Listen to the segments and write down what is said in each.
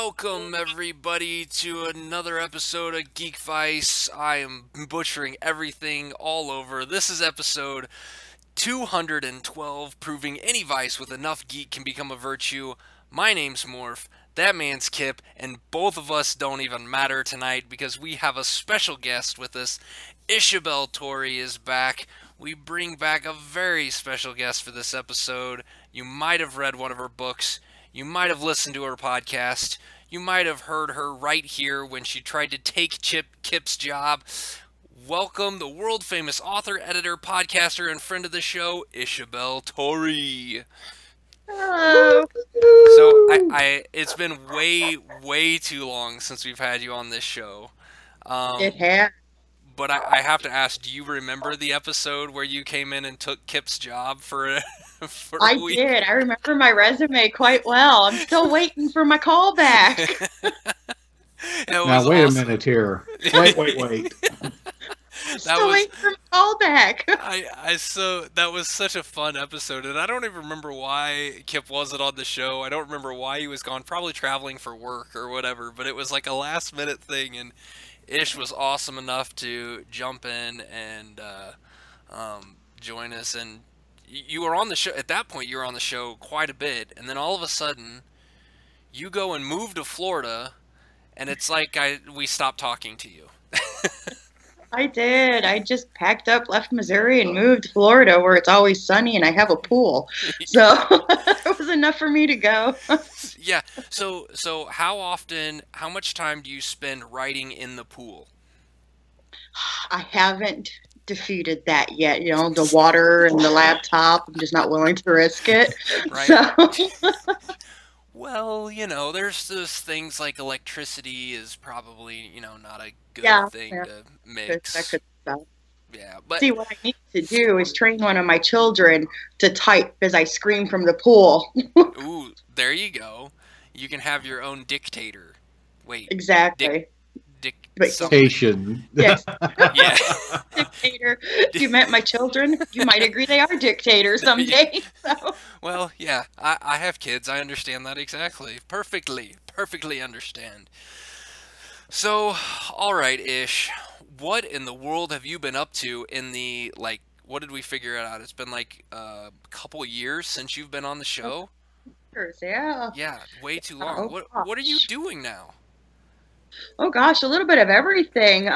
Welcome everybody to another episode of Geekvice. I am butchering everything all over. This is episode 212, proving any vice with enough geek can become a virtue. My name's Morph, that man's Kip, and both of us don't even matter tonight because we have a special guest with us. Ishabelle Torry is back. We bring back a very special guest for this episode. You might have read one of her books. You might have listened to her podcast. You might have heard her right here when she tried to take Kip's job. Welcome the world-famous author, editor, podcaster, and friend of the show, Ishabelle Torry. Hello. So, it's been way too long since we've had you on this show. It has. But I have to ask, do you remember the episode where you came in and took Kip's job for a I week? did. I remember my resume quite well. I'm still waiting for my call back. Now, wait a minute here. Wait. Still waiting for my call back. So that was such a fun episode, and I don't even remember why Kip wasn't on the show. I don't remember why he was gone, probably traveling for work or whatever, but it was like a last minute thing, and Ish was awesome enough to jump in and join us, and you were on the show. At that point, you were on the show quite a bit, and then all of a sudden, you go and move to Florida, and it's like we stopped talking to you. I did. I just packed up, left Missouri, and moved to Florida where it's always sunny and I have a pool. So it was enough for me to go. Yeah. So how much time do you spend writing in the pool? I haven't defeated that yet. You know, the water and the laptop, I'm just not willing to risk it. Right. So. Well, there's those things like electricity is probably, not a good thing to mix. That could stop. Yeah, but see, what I need to do is train one of my children to type as I scream from the pool. Ooh, there you go. You can have your own dictator. Wait. Exactly. Dictation. Yes. Yeah. Dictator. You met my children. You might agree they are dictators someday. So. Well, yeah. I have kids. I understand that exactly. Perfectly understand. So, alright, Ish. What in the world have you been up to in the, what did we figure out? It's been a couple years since you've been on the show? Yeah. Yeah, way too long. What are you doing now? Oh gosh, a little bit of everything.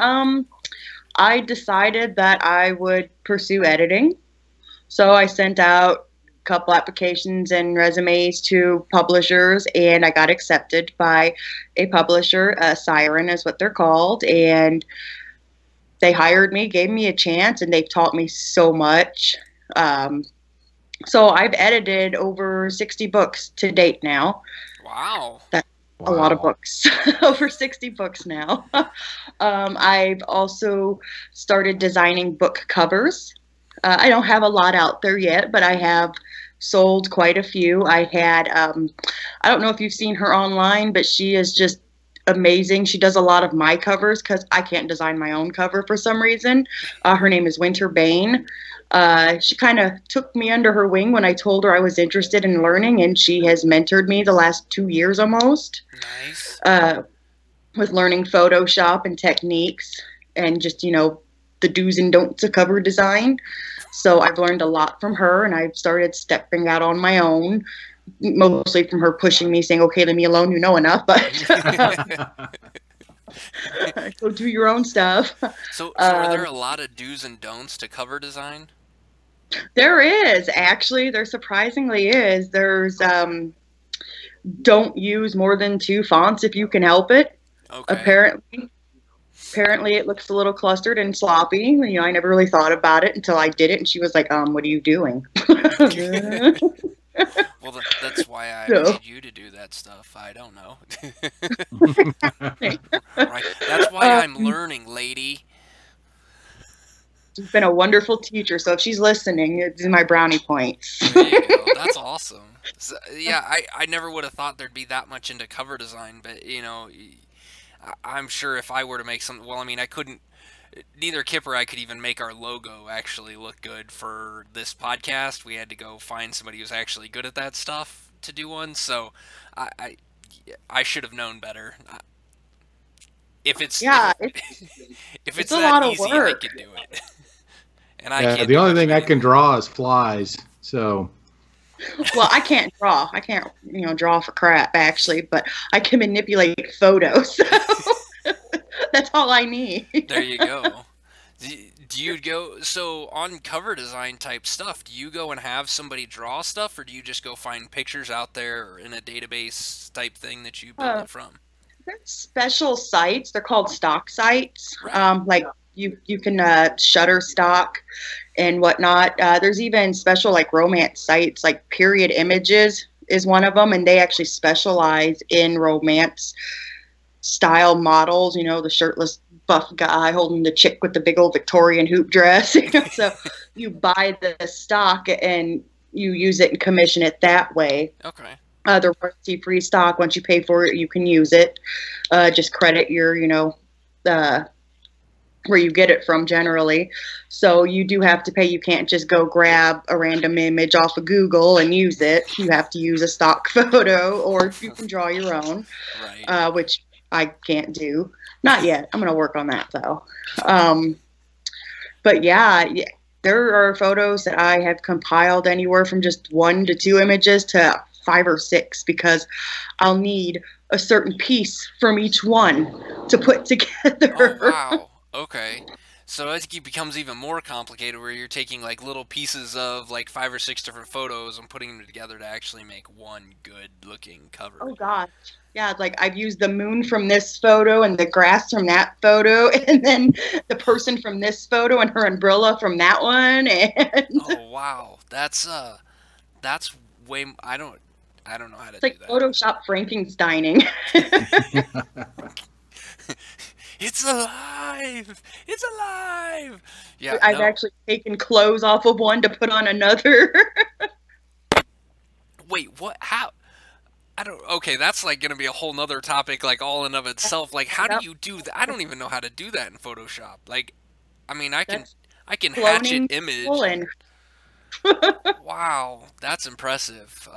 I decided that I would pursue editing. So I sent out a couple applications and resumes to publishers, and I got accepted by a publisher. Siren is what they're called, and they hired me, gave me a chance, and they've taught me so much. So I've edited over 60 books to date now. Wow. That's a lot of books. Over 60 books now. I've also started designing book covers. I don't have a lot out there yet, but I have sold quite a few. I don't know if you've seen her online, but she is just amazing. She does a lot of my covers because I can't design my own cover for some reason. Her name is Winter Bane. She kind of took me under her wing when I told her I was interested in learning, and she has mentored me the last 2 years almost. Nice. With learning Photoshop and techniques and just, the do's and don'ts of cover design. So I've learned a lot from her, and I've started stepping out on my own, mostly from her pushing me, saying, okay, leave me alone, you know enough, but go do your own stuff. So are there a lot of do's and don'ts to cover design? There is, actually. There surprisingly is. There's, don't use more than 2 fonts if you can help it. Okay. Apparently it looks a little clustered and sloppy. I never really thought about it until I did it, and she was like, what are you doing? Well, that's why I paid you to do that stuff. I don't know. Right. That's why I'm learning, lady. She's been a wonderful teacher, so if she's listening, it's my brownie points. There you go. That's awesome. So, yeah, I never would have thought there'd be that much into cover design, but, I'm sure if I were to make something, well, I mean, I couldn't, neither Kip or I could even make our logo actually look good for this podcast. We had to go find somebody who's actually good at that stuff to do one, so I should have known better. If it's if it's a that lot of easy, work. I can do it. And I Yeah, can't. the only thing I can draw is flies. So. Well, I can't draw. I can't, draw for crap actually, but I can manipulate photos. So that's all I need. There you go. Do you go, so on cover design type stuff, do you go and have somebody draw stuff, or do you just go find pictures out there or in a database type thing that you build it from? There's special sites. They're called stock sites. Right. Like you can Shutterstock and whatnot. There's even special like romance sites, like Period Images is one of them, and they actually specialize in romance style models. The shirtless buff guy holding the chick with the big old Victorian hoop dress. So you buy the stock and you use it and commission it that way. Okay. The royalty-free stock, once you pay for it, you can use it. Just credit your, where you get it from generally. So you do have to pay. You can't just go grab a random image off of Google and use it. You have to use a stock photo, or you can draw your own, right. Which I can't do. Not yet. I'm going to work on that, though. But yeah, there are photos that I have compiled anywhere from just 1 to 2 images to 5 or 6, because I'll need a certain piece from each one to put together. Oh, wow. Okay. So it becomes even more complicated, where you're taking like little pieces of like 5 or 6 different photos and putting them together to actually make one good looking cover. Oh gosh. Yeah, like I've used the moon from this photo and the grass from that photo, and then the person from this photo and her umbrella from that one. And oh wow, that's way. I don't know how to it's like do that. Photoshop Frankensteining. It's alive! It's alive! Yeah, I've actually taken clothes off of one to put on another. Wait, what? How? Okay, that's like gonna be a whole nother topic, like all in of itself. Like, how do you do that? I don't even know how to do that in Photoshop. Like, I mean, I can hatch an image. Wow, that's impressive.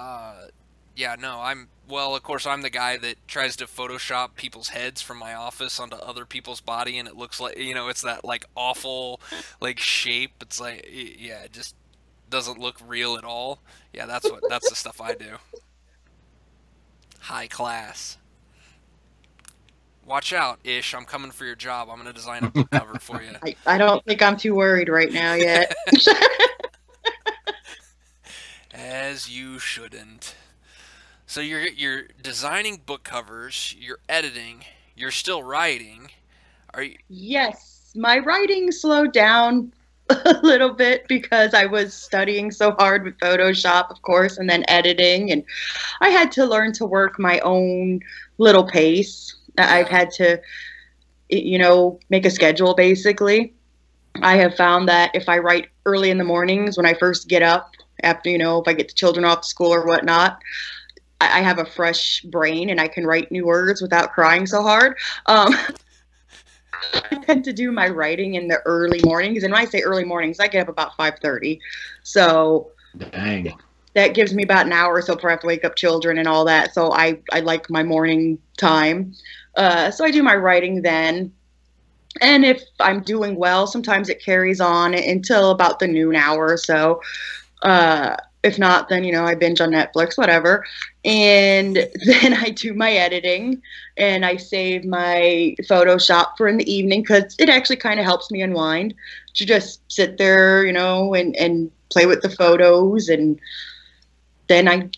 Yeah, no, well, of course, I'm the guy that tries to Photoshop people's heads from my office onto other people's body, and it looks like, it's that, like, awful, like, shape. It's like, yeah, it just doesn't look real at all. Yeah, that's the stuff I do. High class. Watch out, Ish. I'm coming for your job. I'm going to design a book cover for you. I don't think I'm too worried right now yet. As you shouldn't. So you're designing book covers, you're editing, you're still writing. Are you? Yes, my writing slowed down a little bit because I was studying so hard with Photoshop, of course, and then editing, and I had to learn to work my own little pace. Yeah. I've had to, make a schedule, basically. I have found that if I write early in the mornings when I first get up, after, if I get the children off to school or whatnot, I have a fresh brain and I can write new words without crying so hard. I tend to do my writing in the early mornings, and when I say early mornings, I get up about 5:30. So dang, that gives me about an hour or so before I have to wake up children and all that. So I like my morning time. So I do my writing then. And if I'm doing well, sometimes it carries on until about the noon hour or so. If not, then, I binge on Netflix, whatever. And then I do my editing, and I save my Photoshop for in the evening, because it actually kind of helps me unwind to just sit there, and play with the photos. And then I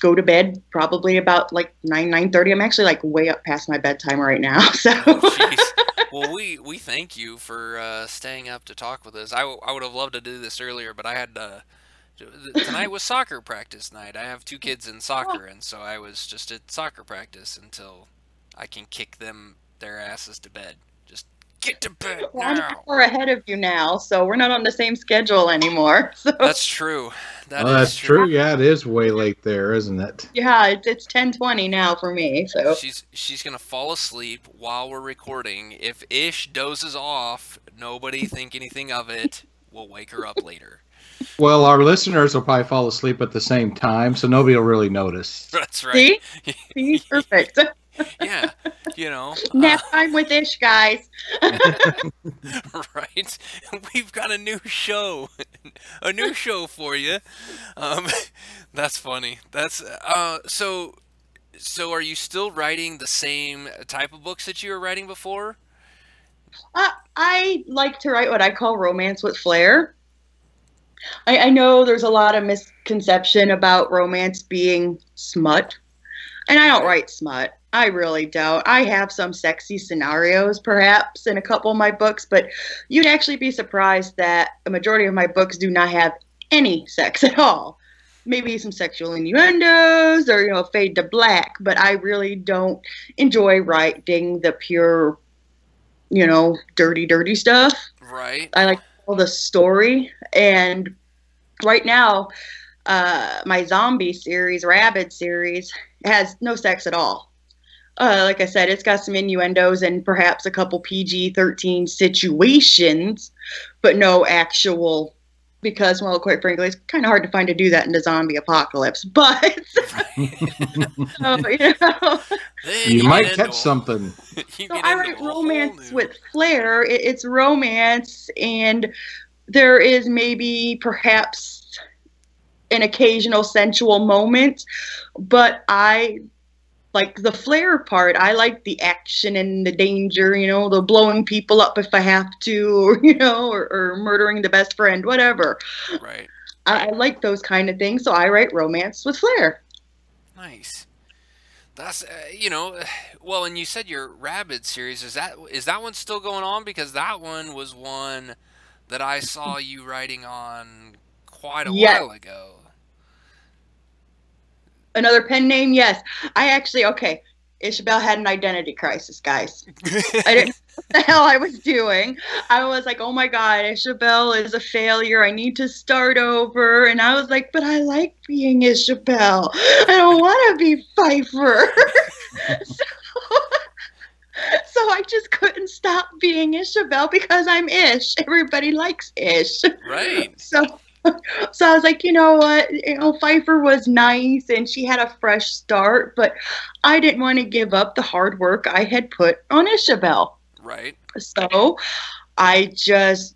go to bed probably about like 9:30. I'm actually like way up past my bedtime right now. So. Oh, well, we thank you for staying up to talk with us. I would have loved to do this earlier, but I had tonight was soccer practice night. I have 2 kids in soccer, and so I was just at soccer practice until I can kick their asses to bed. Just get to bed now. I'm an hour ahead of you now, so we're not on the same schedule anymore. So. That's true. That's true. Yeah, it is way late there, isn't it? Yeah, it's 10:20 now for me. So she's gonna fall asleep while we're recording. If Ish dozes off, nobody think anything of it. We'll wake her up later. Well, our listeners will probably fall asleep at the same time, so nobody will really notice. That's right. See? Perfect. Yeah, you know. Nap time with Ish, guys. Right? We've got a new show. A new show for you. That's funny. That's so are you still writing the same type of books that you were writing before? I like to write what I call romance with flair. I know there's a lot of misconception about romance being smut, and I don't write smut. I really don't. I have some sexy scenarios, perhaps, in a couple of my books, but you'd actually be surprised that a majority of my books do not have any sex at all. Maybe some sexual innuendos or, fade to black, but I really don't enjoy writing the pure, dirty, dirty stuff. Right. I like the story. And right now, my zombie series, Rabid series, has no sex at all. Like I said, it's got some innuendos and perhaps a couple PG-13 situations, but no actual, because, well, quite frankly, it's kind of hard to find to do that in the zombie apocalypse. But, you might catch something. So I write romance with flair. It's romance, and there is maybe perhaps an occasional sensual moment, but I like the flair part. I like the action and the danger, the blowing people up if I have to, or murdering the best friend, whatever. Right. I like those kind of things, so I write romance with flair. Nice. That's well, and you said your Rabid series, is that one still going on? Because that one was one that I saw you writing on quite a while ago. Another pen name? Yes. Ishabelle had an identity crisis, guys. I didn't know what the hell I was doing. I was like, oh my God, Ishabelle is a failure. I need to start over. And I was like, but I like being Ishabelle. I don't want to be Pfeiffer. So I just couldn't stop being Ishabelle because I'm Ish. Everybody likes Ish. Right. So I was like, you know what? Pfeiffer was nice and she had a fresh start, but I didn't want to give up the hard work I had put on Ishabelle. Right. So I just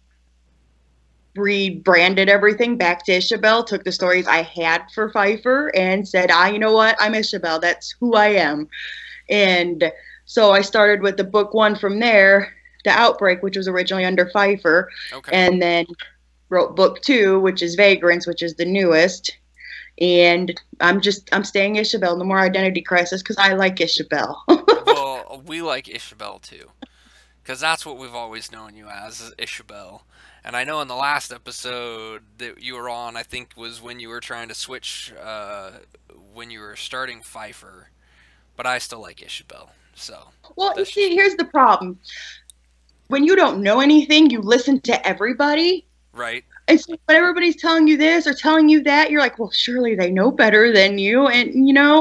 rebranded everything back to Ishabelle, took the stories I had for Pfeiffer and said, you know what? I'm Ishabelle. That's who I am. And so I started with the book one from there, The Outbreak, which was originally under Pfeiffer. Okay. And then wrote book two, which is Vagrants, which is the newest. And I'm staying Ishabelle, no more identity crisis, because I like Ishabelle. Well, we like Ishabelle too, because that's what we've always known you as, is Ishabelle. And I know in the last episode that you were on, I think was when you were trying to switch, when you were starting Pfeiffer, but I still like Ishabelle. So. Well, you see, here's the problem. When you don't know anything, you listen to everybody. Right. And so when everybody's telling you this or telling you that, you're like, well, surely they know better than you. And,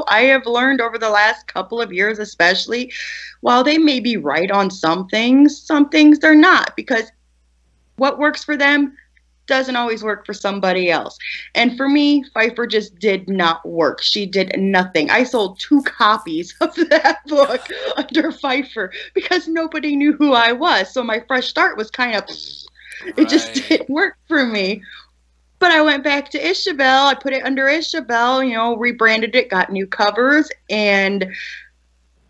I have learned over the last couple of years especially, while they may be right on some things they're not. Because what works for them doesn't always work for somebody else. And for me, Pfeiffer just did not work. She did nothing. I sold 2 copies of that book under Pfeiffer because nobody knew who I was. So my fresh start was kind of... It just didn't work for me. But I went back to Ishabelle. I put it under Ishabelle, rebranded it, got new covers, and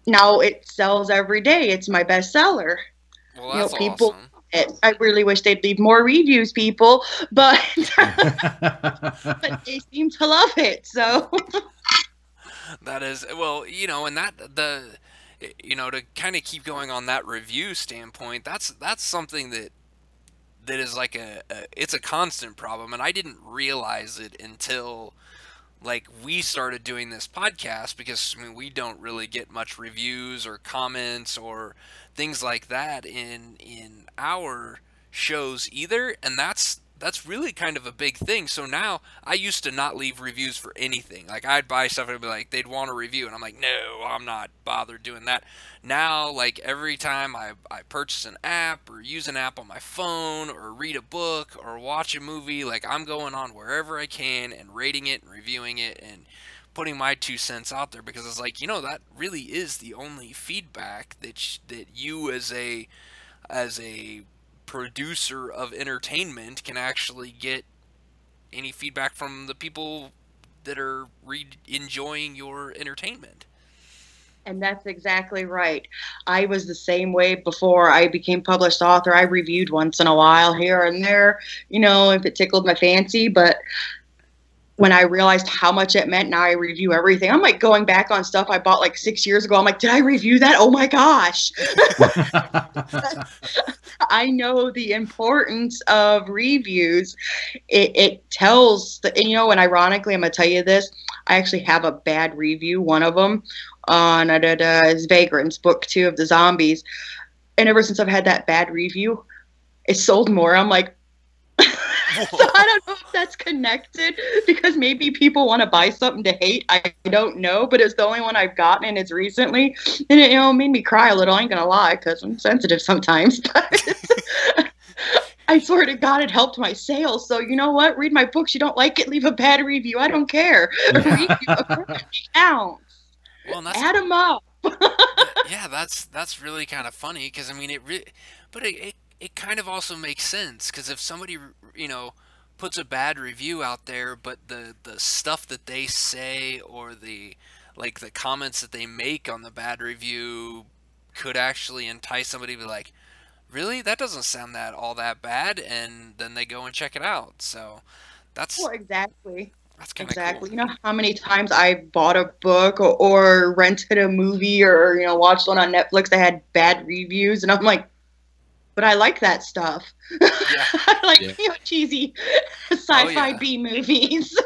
now it sells every day. It's my bestseller. Well, that's people, awesome. I really wish they'd leave more reviews, people, but, but they seem to love it, so. That is, well, and to kind of keep going on that review standpoint, that's something that is like it's a constant problem, and I didn't realize it until like we started doing this podcast, because we don't really get much reviews or comments or things like that in our shows either, and that's that's really kind of a big thing. So now I used to not leave reviews for anything. Like I'd buy stuff and it'd be like they'd want a review and I'm like, no, I'm not bothered doing that. Now like every time I purchase an app or use an app on my phone or read a book or watch a movie, like I'm going on wherever I can and rating it and reviewing it and putting my 2 cents out there, because it's like, that really is the only feedback that you as a producer of entertainment can actually get any feedback from the people that are enjoying your entertainment. And that's exactly right. I was the same way before I became published author. I reviewed once in a while here and there, if it tickled my fancy, but when I realized how much it meant, now I review everything. I'm like going back on stuff I bought like 6 years ago. I'm like, did I review that? Oh my gosh. I know the importance of reviews. It tells, and ironically, I'm going to tell you this. I actually have a bad review, one of them, on Vagrants, book 2 of the zombies. And ever since I've had that bad review, it sold more. I'm like, so I don't know if that's connected, because maybe people want to buy something to hate. I don't know, but it's the only one I've gotten, and it's recently, and it made me cry a little. I ain't gonna lie, because I'm sensitive sometimes. But I swear to God, it helped my sales. So you know what? Read my books. You don't like it, leave a bad review. I don't care. A review counts. Well, add them up. Yeah, that's really kind of funny, because I mean it kind of also makes sense, because if somebody puts a bad review out there, but the stuff that they say or the comments that they make on the bad review could actually entice somebody to be like, really, that doesn't sound all that bad, and then they go and check it out. So that's exactly. That's kind of cool. You know how many times I bought a book or rented a movie or watched one on Netflix that had bad reviews, and I'm like, but I like that stuff. Yeah. I like cheesy sci-fi B movies.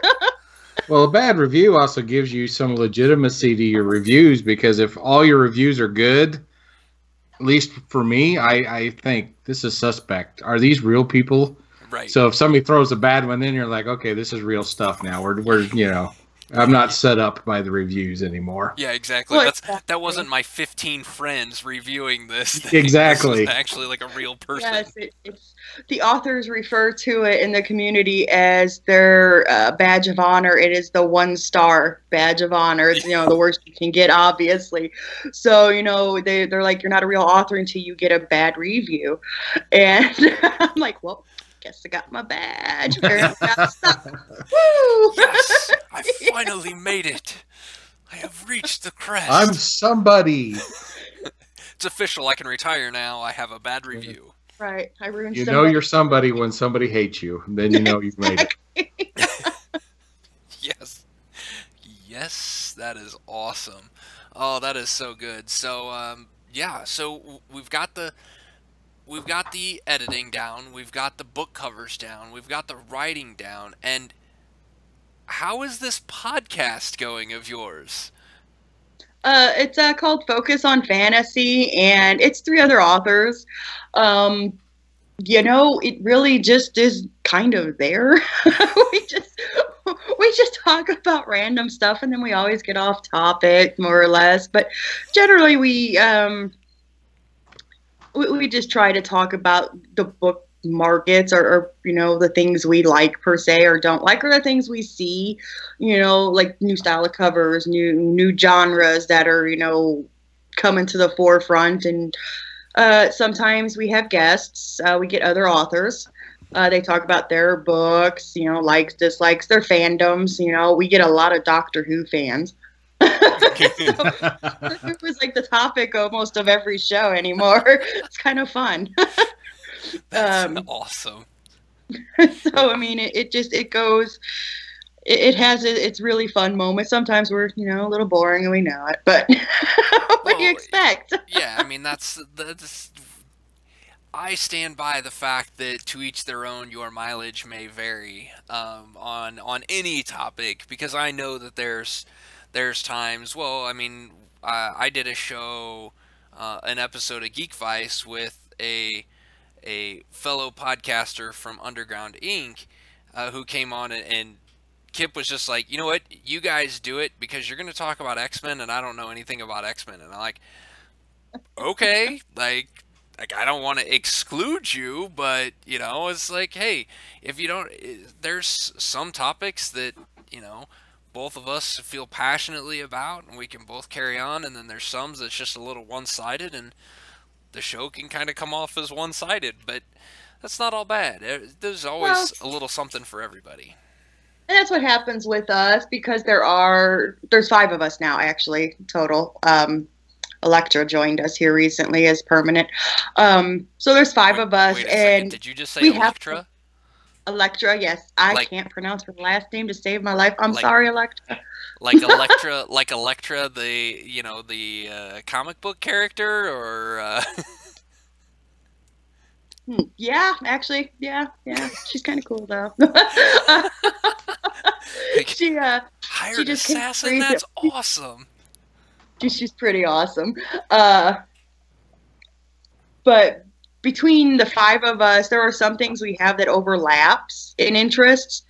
Well, a bad review also gives you some legitimacy to your reviews, because if all your reviews are good, at least for me, I think this is suspect. Are these real people? Right. So if somebody throws a bad one in, you're like, okay, this is real stuff now. We're I'm not set up by the reviews anymore. Yeah, exactly. Well, that wasn't my 15 friends reviewing this. Exactly. This was actually like a real person. Yes, it's the authors refer to it in the community as their badge of honor. It is the 1-star badge of honor. It's the worst you can get, obviously. So they're like, you're not a real author until you get a bad review, and I'm like, well, guess I got my badge. Woo! Yes, I finally made it. I have reached the crest. I'm somebody. It's official. I can retire now. I have a bad review. Right. I ruined You somebody. know you're somebody when somebody hates you. Then you know you've made it. Yes. Yes, that is awesome. Oh, that is so good. So, yeah, so we've got the editing down, we've got the book covers down, we've got the writing down, and how is this podcast going of yours? It's called Focus on Fantasy, and it's 3 other authors. It really just is kind of there. we just talk about random stuff, and then we always get off topic, more or less. But generally, we just try to talk about the book markets or the things we like per se or don't like, or the things we see, like new style of covers, new genres that are coming to the forefront. And sometimes we have guests. We get other authors. They talk about their books, likes, dislikes, their fandoms. We get a lot of Doctor Who fans. It was like the topic almost of every show anymore. It's kind of fun. That's awesome. So I mean, it goes. It has its really fun moments. Sometimes we're a little boring and we know it, but what do you expect? Yeah, I mean that's I stand by the fact that to each their own. Your mileage may vary on any topic, because I know that there's times. Well, I mean, I did a show, an episode of Geekvice with a a fellow podcaster from Underground Inc. Who came on, and Kip was just like, you know what, you guys do it because you're going to talk about X-Men and I don't know anything about X-Men. And I'm like, okay, like I don't want to exclude you, but you know, it's like, hey, if you don't, there's some topics that, you know, both of us feel passionately about and we can both carry on, and then there's some that's just a little one-sided and the show can kind of come off as one-sided, but that's not all bad. There's always a little something for everybody. And that's what happens with us, because there's 5 of us now, actually, total. Electra joined us here recently as permanent. So there's 5 of us. Wait a second. Did you just say Electra? Electra, yes. I can't pronounce her last name to save my life. I'm sorry, Electra. Like Electra, the comic book character, or yeah, actually, yeah. She's kind of cool though. She hired assassin. That's awesome. She's pretty awesome. But between the 5 of us, there are some things we have that overlaps in interests.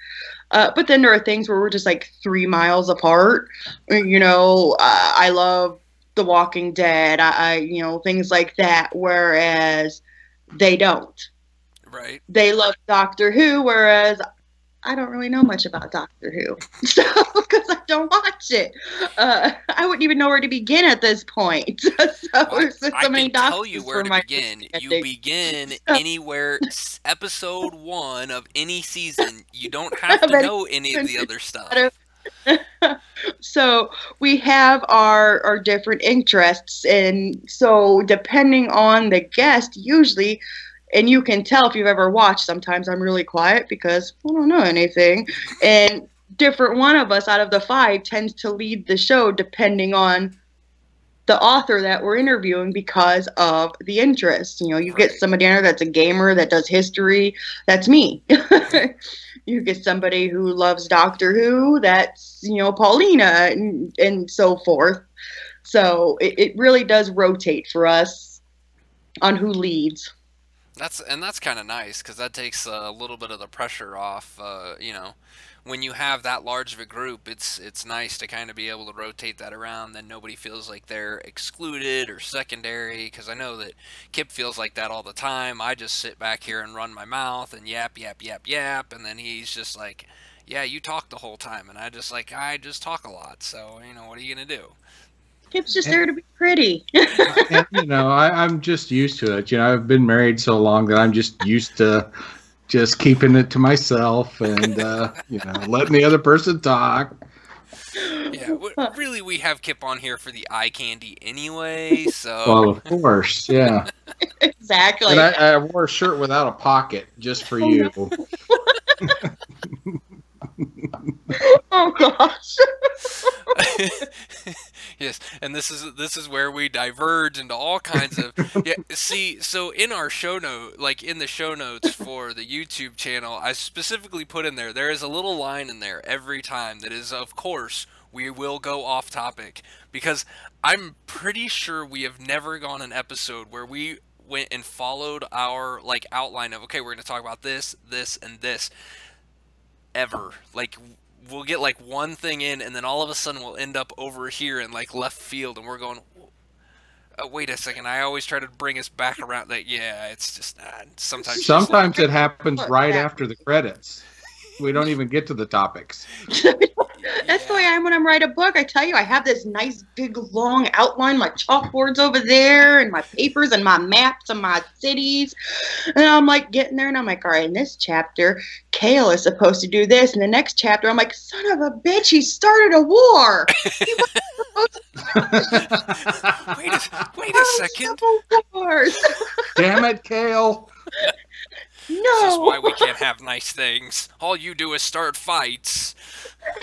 But then there are things where we're just like 3 miles apart. You know, I love The Walking Dead. Things like that. Whereas they don't. Right. They love Doctor Who, whereas I don't really know much about Doctor Who, so because I don't watch it, I wouldn't even know where to begin at this point. So I can tell you where to begin. You begin anywhere. Episode 1 of any season. You don't have to know any of the other stuff. So we have our different interests, and so depending on the guest, usually. And you can tell if you've ever watched, sometimes I'm really quiet because I don't know anything. And different one of us out of the 5 tends to lead the show depending on the author that we're interviewing because of the interest. You know, you get somebody in there that's a gamer that does history. That's me. You get somebody who loves Doctor Who. That's, you know, Paulina and so forth. So it really does rotate for us on who leads. That's kind of nice, because that takes a little bit of the pressure off. You know, when you have that large of a group, it's nice to kind of be able to rotate that around. Then nobody feels like they're excluded or secondary, because I know that Kip feels like that all the time. I just sit back here and run my mouth and yap, and then he's just like, yeah, you talk the whole time, and I just talk a lot. So, you know, what are you gonna do? Kip's just there to be pretty. And, you know, I'm just used to it. You know, I've been married so long that I'm just used to just keeping it to myself and, you know, letting the other person talk. Yeah, really, we have Kip on here for the eye candy anyway, so... Well, of course, yeah. Exactly. And I wore a shirt without a pocket just for you. No. Oh, gosh. Yes, and this is where we diverge into all kinds of see. So in our show note, like in the show notes for the YouTube channel, I specifically put in there is a little line in there every time that is, of course, we will go off topic, because I'm pretty sure we have never gone an episode where we went and followed our like outline of, okay, we're going to talk about this, and this ever. Like, we'll get like one thing in, and then all of a sudden we'll end up over here in like left field, and we're going, wait a second. I always try to bring us back around. That it's just sometimes it happens right after the credits. We don't even get to the topics. That's the way I am when I write a book. I tell you, I have this nice big long outline, my chalkboards over there, and my papers and my maps of my cities. And I'm like getting there, and I'm like, all right, in this chapter, Kale is supposed to do this. In the next chapter, I'm like, son of a bitch, he started a war. He wasn't supposed to. Wait a second. Damn it, Kale. No. This is why we can't have nice things. All you do is start fights.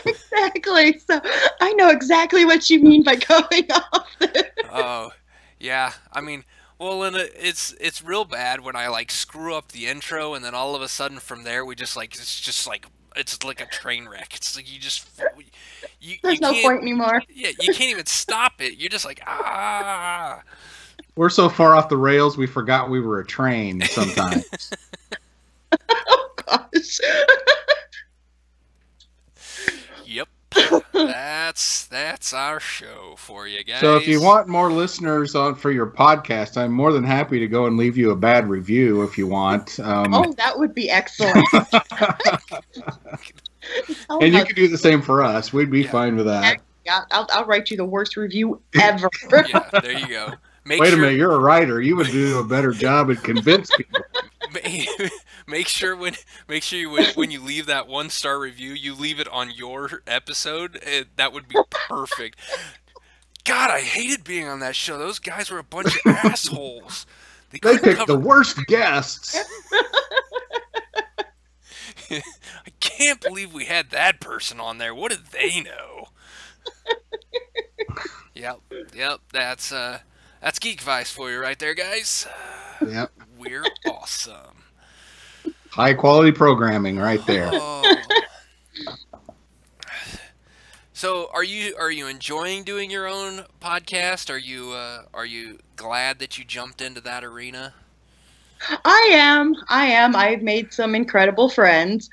Exactly. So I know exactly what you mean by going off there. Oh, yeah. I mean, well, and it's real bad when I like screw up the intro, and then all of a sudden from there we just like it's like a train wreck. It's like there's no point anymore. Yeah, you can't even stop it. You're just like We're so far off the rails, we forgot we were a train sometimes. Oh gosh. Yep. That's our show for you guys. So if you want more listeners on for your podcast, I'm more than happy to go and leave you a bad review if you want. Oh, that would be excellent. And you can do the same for us. We'd be fine with that. Yeah, I'll write you the worst review ever. Yeah, there you go. Wait a minute, you're a writer. You would do a better job and convince people. Make sure when you leave that 1-star review, you leave it on your episode. That would be perfect. God, I hated being on that show. Those guys were a bunch of assholes. They picked the worst guests. I can't believe we had that person on there. What did they know? Yep. That's Geekvice for you right there, guys. Yep. We're awesome. High quality programming right there. Oh. So, are you enjoying doing your own podcast? Are you glad that you jumped into that arena? I am. I've made some incredible friends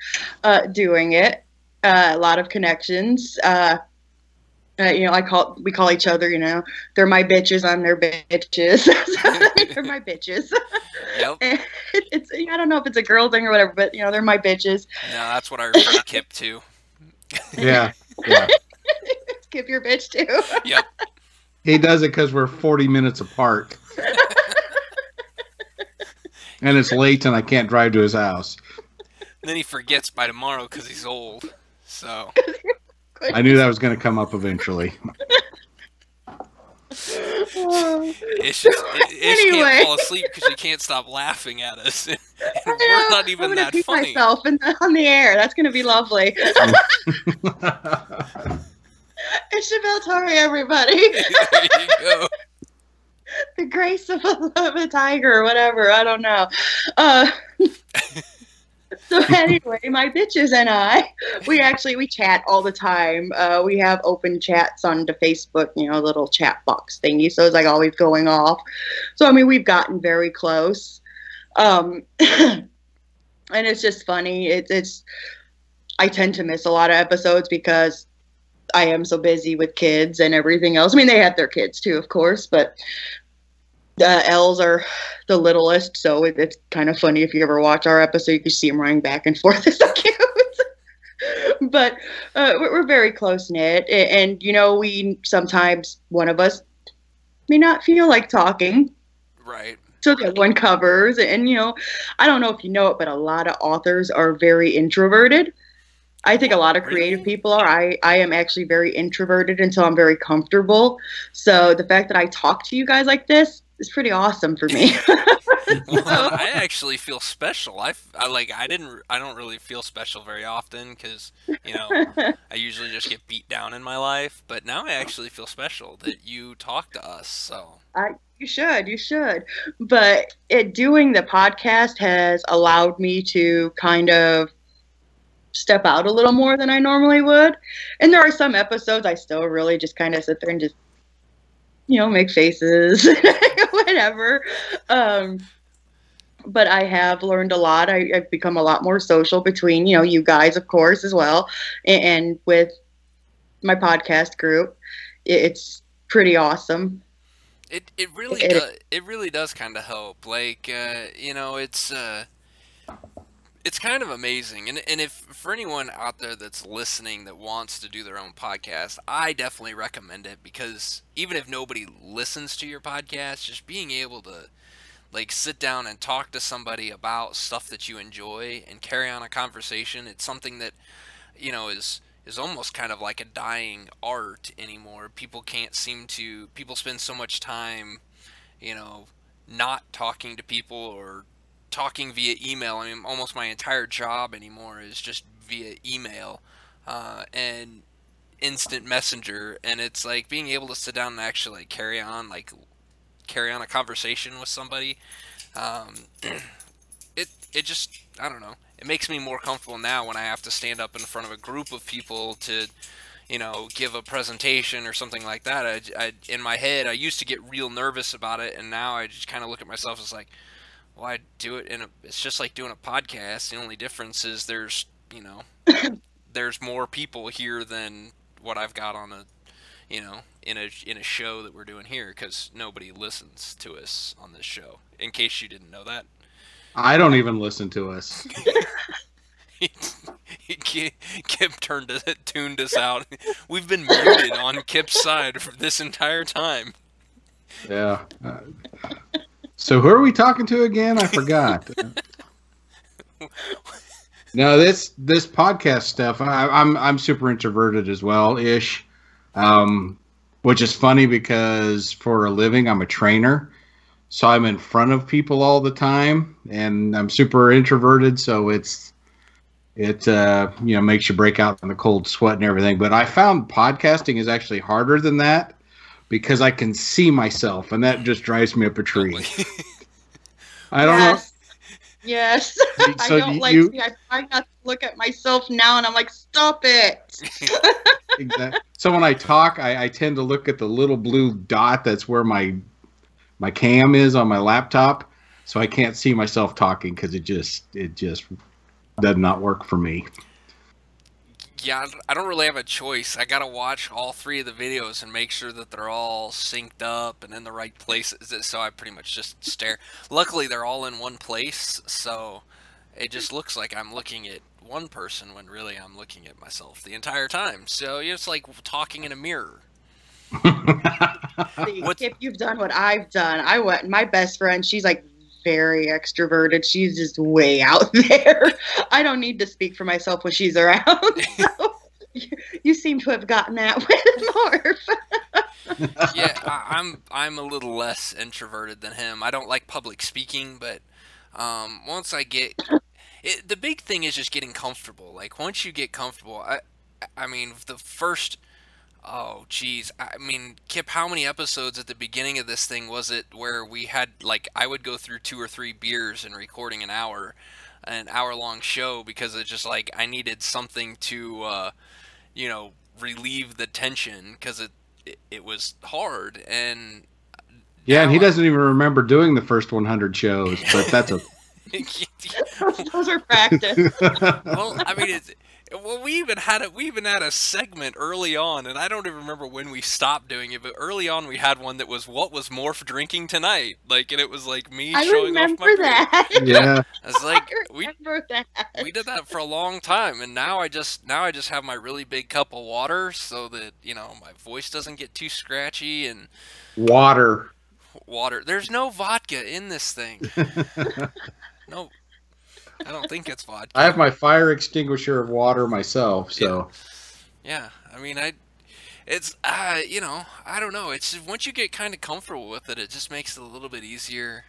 doing it. A lot of connections. We call each other, they're my bitches, I'm their bitches. They're my bitches. Yep. And it's I don't know if it's a girl thing or whatever, but they're my bitches. No, that's what I refer to Kip to. Yeah. Kip your bitch too. Yep. He does it because we're 40 minutes apart. And it's late and I can't drive to his house. And then he forgets by tomorrow because he's old. So I knew that was going to come up eventually. Ish can't fall asleep because she can't stop laughing at us. And we're not even that funny. Myself on the air. That's going to be lovely. Ishabelle Torry, everybody. There you go. The grace of a tiger or whatever. I don't know. So anyway, my bitches and I, we chat all the time. We have open chats on the Facebook, little chat box thingy. So it's like always going off. So, we've gotten very close. And it's just funny. I tend to miss a lot of episodes because I am so busy with kids and everything else. They have their kids too, of course, but the L's are the littlest, so it's kind of funny if you ever watch our episode. You can see them running back and forth. It's so cute. But we're very close knit, and we sometimes one of us may not feel like talking, Right. so the other one covers. And I don't know if you know it, but a lot of authors are very introverted. I think a lot of creative people are. I am actually very introverted until I'm very comfortable. So the fact that I talk to you guys like this is pretty awesome for me. Well, I actually feel special. I don't really feel special very often because I usually just get beat down in my life. But now I actually feel special that you talk to us. So you should. But doing the podcast has allowed me to kind of step out a little more than I normally would. And there are some episodes I still really just kind of sit there and just make faces, whatever. But I have learned a lot. I've become a lot more social between, you guys, of course, as well. And with my podcast group, it's pretty awesome. It really does kind of help. Like, it's kind of amazing. And if for anyone out there that's listening that wants to do their own podcast, I definitely recommend it, because even if nobody listens to your podcast, just being able to sit down and talk to somebody about stuff that you enjoy and carry on a conversation, it's something that is almost kind of like a dying art anymore. People spend so much time not talking to people or talking via email. Almost my entire job anymore is just via email and instant messenger, and it's like being able to sit down and actually carry on a conversation with somebody. It just, I don't know, it makes me more comfortable now when I have to stand up in front of a group of people to give a presentation or something like that, in my head, I used to get real nervous about it, and now I just kind of look at myself as like, well, I do it it's just like doing a podcast. The only difference is there's more people here than what I've got on in a show that we're doing here, because nobody listens to us on this show. In case you didn't know that. I don't even listen to us. Kip tuned us out. We've been muted on Kip's side for this entire time. Yeah. So who are we talking to again? I forgot. No, this podcast stuff. I'm super introverted as well, ish. Which is funny because for a living I'm a trainer, so I'm in front of people all the time, and I'm super introverted. So it makes you break out in the cold sweat and everything. But I found podcasting is actually harder than that because I can see myself, and that just drives me up a tree. I don't know. Yes. So I don't see. I try not to look at myself now, and I'm like, stop it. Exactly. So when I talk, I tend to look at the little blue dot that's where my cam is on my laptop, so I can't see myself talking because it just does not work for me. Yeah, I don't really have a choice. I gotta watch all 3 of the videos and make sure that they're all synced up and in the right places. So I pretty much just stare. Luckily, they're all in one place, so it just looks like I'm looking at one person when really I'm looking at myself the entire time. So it's like talking in a mirror. See, if you've done what I've done, my best friend, she's like very extroverted. She's just way out there. I don't need to speak for myself when she's around. So you seem to have gotten that with Morph. Yeah, I'm a little less introverted than him. I don't like public speaking, but once I get the big thing is just getting comfortable. Like once you get comfortable, I mean the first. Oh, geez. I mean, Kip, how many episodes at the beginning of this thing was it where we had, like, I would go through 2 or 3 beers and recording an hour-long show because it's just, like, I needed something to, relieve the tension because it was hard. And yeah, and he doesn't even remember doing the first 100 shows, but that's a... Those are practice. Well, I mean, we even had a segment early on, and I don't even remember when we stopped doing it, but early on we had one that was what was Morph drinking tonight, like, and it was like me showing off my remember that. Yeah, I was like, that. we did that for a long time, and now I just have my really big cup of water so that my voice doesn't get too scratchy. And water. There's no vodka in this thing. No. I don't think it's vodka. I have my fire extinguisher of water myself, so. Yeah, I mean, it's, I don't know. It's just, once you get kind of comfortable with it, it just makes it a little bit easier.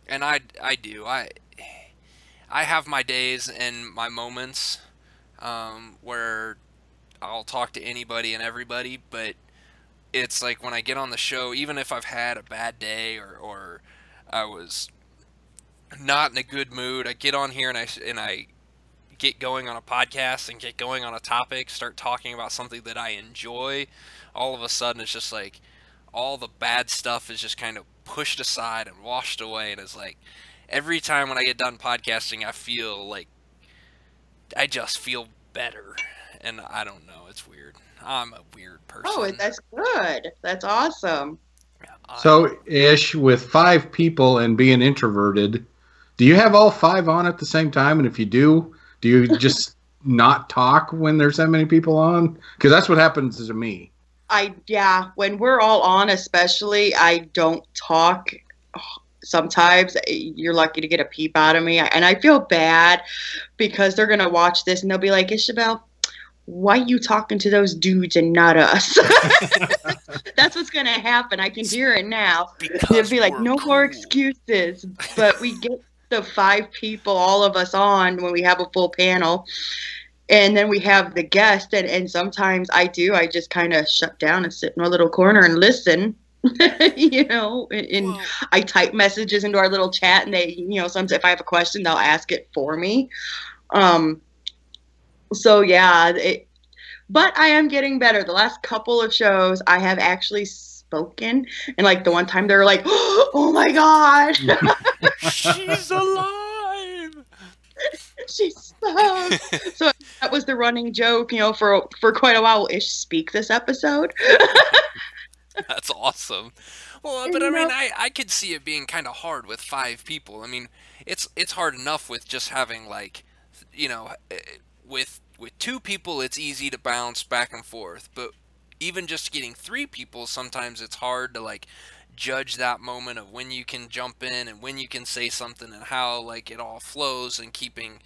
And I have my days and my moments where I'll talk to anybody and everybody, but it's like when I get on the show, even if I've had a bad day or I was not in a good mood, I get on here and I get going on a podcast and get going on a topic, start talking about something that I enjoy. All of a sudden, it's just like all the bad stuff is just kind of pushed aside and washed away. And it's like every time when I get done podcasting, I feel like I just feel better. And I don't know, it's weird. I'm a weird person. Oh, that's good. That's awesome. So, Ish, with 5 people and being introverted, do you have all 5 on at the same time? And if you do you just not talk when there's that many people on? Because that's what happens to me. When we're all on, especially, I don't talk. Sometimes you're lucky to get a peep out of me. And I feel bad because they're going to watch this and they'll be like, Ishabelle, why you talking to those dudes and not us? That's what's going to happen. I can hear it now. They'll be like, no more excuses. But we get the 5 people, all of us on when we have a full panel. And then we have the guest. And sometimes I just kind of shut down and sit in a little corner and listen. And I type messages into our little chat, and they, sometimes if I have a question, they'll ask it for me. So yeah, But I am getting better. The last couple of shows, I have actually spoken, and like the one time they were like, "Oh my gosh, She's alive. she spoke!" So that was the running joke, for quite a while. Will Ish speak this episode? That's awesome. Well, but I mean, I could see it being kind of hard with 5 people. I mean, it's hard enough with just having like, with 2 people, it's easy to bounce back and forth. But even just getting 3 people, sometimes it's hard to like judge that moment of when you can jump in and when you can say something and how like it all flows and keeping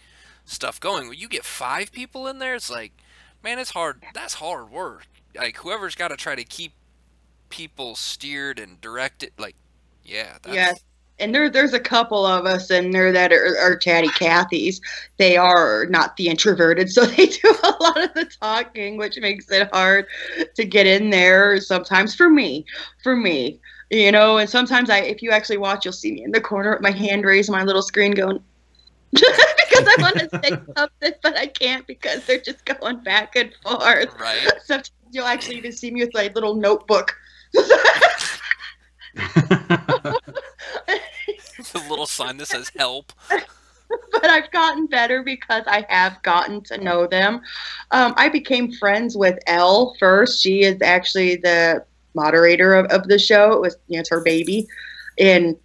stuff going. When you get 5 people in there, it's like, man, it's hard. That's hard work. Like whoever's got to try to keep people steered and directed, like, yeah, that's... Yes. And there's a couple of us in there that are Chatty Cathy's. They are not the introverted, so they do a lot of the talking, which makes it hard to get in there sometimes for me. And sometimes if you actually watch, you'll see me in the corner with my hand raised on my little screen going, because I want to say something, but I can't because they're just going back and forth. Right. Sometimes you'll actually even see me with my little notebook. The little sign that says help. But I've gotten better because I have gotten to know them. I became friends with Elle first. She is actually the moderator of the show. It was, it's her baby. And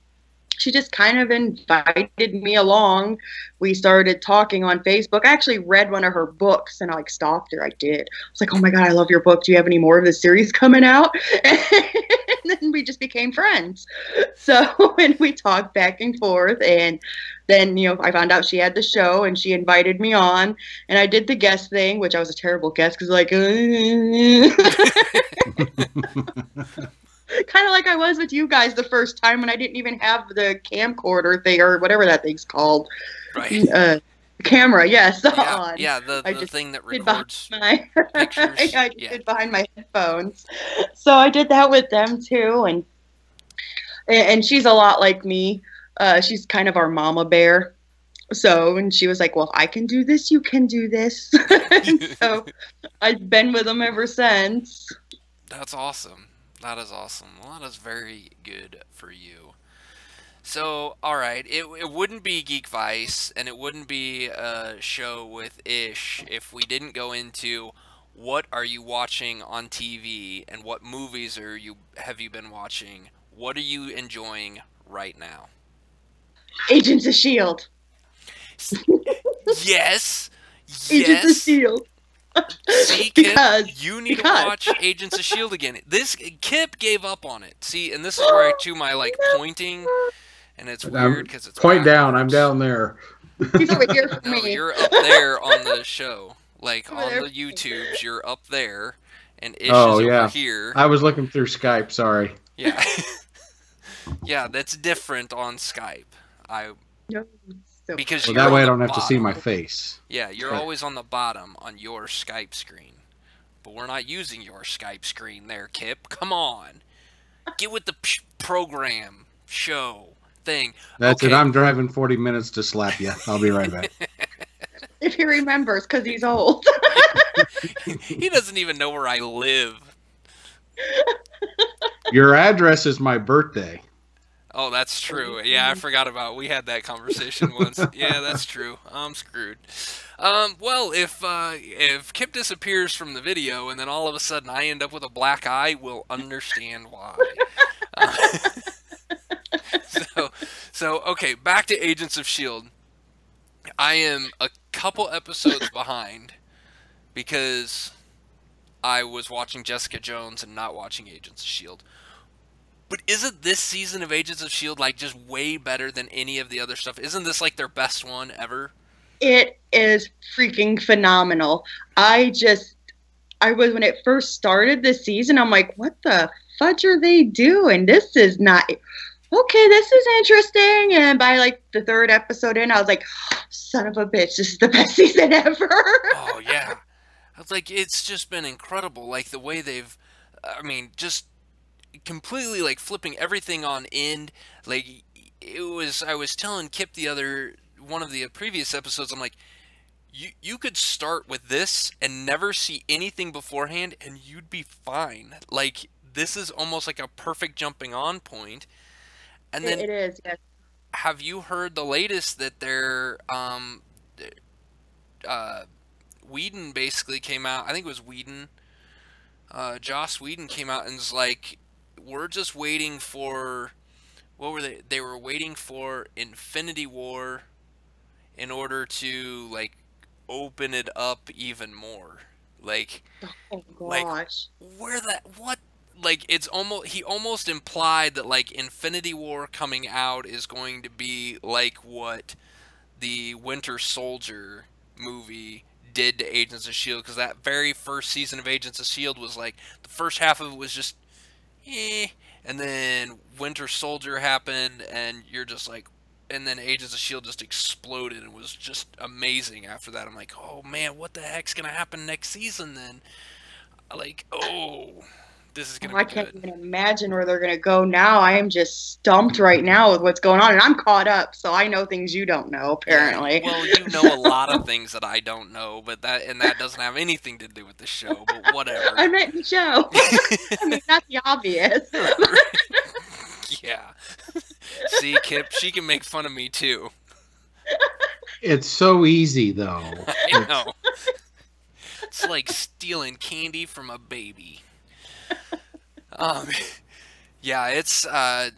she just kind of invited me along. We started talking on Facebook. I actually read one of her books and I like stalked her. I did. I was like, "Oh my God, I love your book. Do you have any more of the series coming out?" And then we just became friends. So, and we talked back and forth. And then, I found out she had the show and she invited me on. And I did the guest thing, which I was a terrible guest because like, kind of like I was with you guys the first time when I didn't even have the camcorder thing or whatever that thing's called. Right. Camera, yes. On. Yeah, the thing that records pictures. I did behind my headphones. So I did that with them too. And she's a lot like me. She's kind of our mama bear. So, and she was like, "Well, if I can do this, you can do this." And so I've been with them ever since. That's awesome. That is awesome. Well, that is very good for you. So, alright, it wouldn't be Geekvice, and it wouldn't be a show with Ish if we didn't go into what are you watching on TV, and what movies have you been watching? What are you enjoying right now? Agents of S.H.I.E.L.D. Yes! Agents of S.H.I.E.L.D. See, Kip, you need to watch Agents of S.H.I.E.L.D. again. Kip gave up on it. See, and this is where I do my, pointing, and it's weird because it's point backwards. Down, I'm down there. He's over here for No, me. you're up there on the show. Like, on the YouTubes, you're up there, and Ish is over here. I was looking through Skype, sorry. Yeah. Yeah, that's different on Skype. Because that way I don't have to see my face. Yeah, you're always on the bottom on your Skype screen. But we're not using your Skype screen there, Kip. Come on. Get with the program, show, thing. That's it. I'm driving 40 minutes to slap you. I'll be right back. If he remembers, because he's old. He doesn't even know where I live. Your address is my birthday. Oh, that's true. Yeah, I forgot about it. We had that conversation once. Yeah, that's true. I'm screwed. Well, if Kip disappears from the video and then all of a sudden I end up with a black eye, we'll understand why. So okay, back to Agents of S.H.I.E.L.D. I am a couple episodes behind because I was watching Jessica Jones and not watching Agents of S.H.I.E.L.D. But isn't this season of Agents of S.H.I.E.L.D. like just way better than any of the other stuff? Isn't this like their best one ever? It is freaking phenomenal. I was, when it first started this season, I'm like, what the fudge are they doing? This is not, okay, this is interesting. And by like the 3rd episode in, I was like, son of a bitch, this is the best season ever. Oh, yeah. I was like, it's just been incredible. Like the way they've, just completely like flipping everything on end. Like I was telling Kip one of the previous episodes, I'm like, you could start with this and never see anything beforehand, and you'd be fine. Like, this is almost like a perfect jumping on point. And then, It is, yes. have you heard the latest that they're uh, Whedon basically came out? I think it was Whedon. Joss Whedon came out and was like, "We're just waiting for what were they? They were waiting for Infinity War in order to like open it up even more. Like, Oh like gosh. where that what like it's almost he almost implied that like Infinity War coming out is going to be like what the Winter Soldier movie did to Agents of Shield, because that very first season of Agents of Shield was like the first half of it was just eh, and then Winter Soldier happened, and you're just like, and then Agents of Shield just exploded and was just amazing after that. I'm like, oh man, what the heck's gonna happen next season then? Like, oh, this is gonna I be can't good. even imagine where they're going to go now. I am just stumped right now with what's going on, and I'm caught up, so I know things you don't know, apparently. Yeah, well, you know a lot of things that I don't know, but that doesn't have anything to do with the show. But whatever. I meant the show. I mean, not the obvious. Yeah. See, Kip, she can make fun of me too. It's so easy, though. I know. It's like stealing candy from a baby. Um, yeah, it's. I'm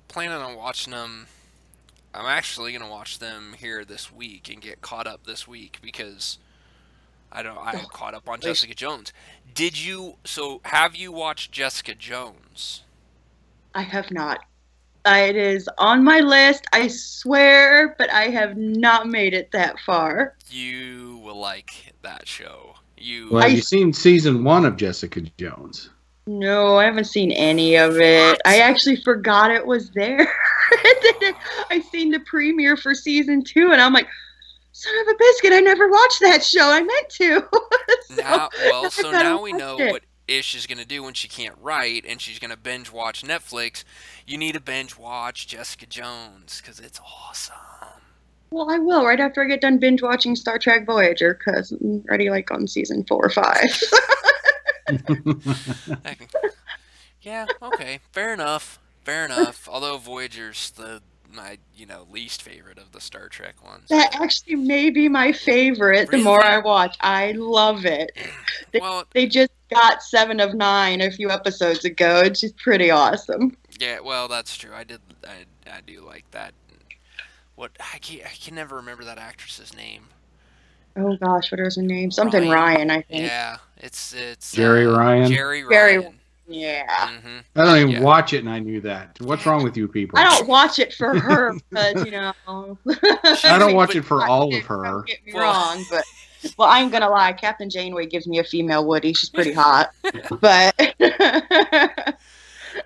planning on watching them. I'm actually gonna watch them here this week and get caught up this week because I'm caught up on Jessica Jones. Did you? So have you watched Jessica Jones? I have not. It is on my list, I swear, but I have not made it that far. You will like that show. Well, have you seen season 1 of Jessica Jones? No, I haven't seen any of it. I actually forgot it was there. I seen the premiere for season 2, and I'm like, son of a biscuit, I never watched that show. I meant to. So now we know what Ish is going to do when she can't write and she's going to binge watch Netflix. You need to binge watch Jessica Jones because it's awesome. Well, I will right after I get done binge watching Star Trek Voyager, because I'm already like on season 4 or 5. Yeah, okay, fair enough. Although Voyager's my least favorite of the Star Trek ones. That actually may be my favorite. Really? The more I watch, I love it. They just got 7 of 9 a few episodes ago. It's just pretty awesome. Yeah, well, that's true. I do like that. I can never remember that actress's name. Oh gosh, what is her name? Something Ryan, I think. Yeah, it's Jerry Ryan. Jerry Ryan. Yeah. Mm-hmm. I don't even watch it, and I knew that. What's wrong with you people? I don't watch it for her, because I don't watch it for all of her. Don't get me wrong, but I'm gonna lie. Captain Janeway gives me a female Woody. She's pretty hot, but.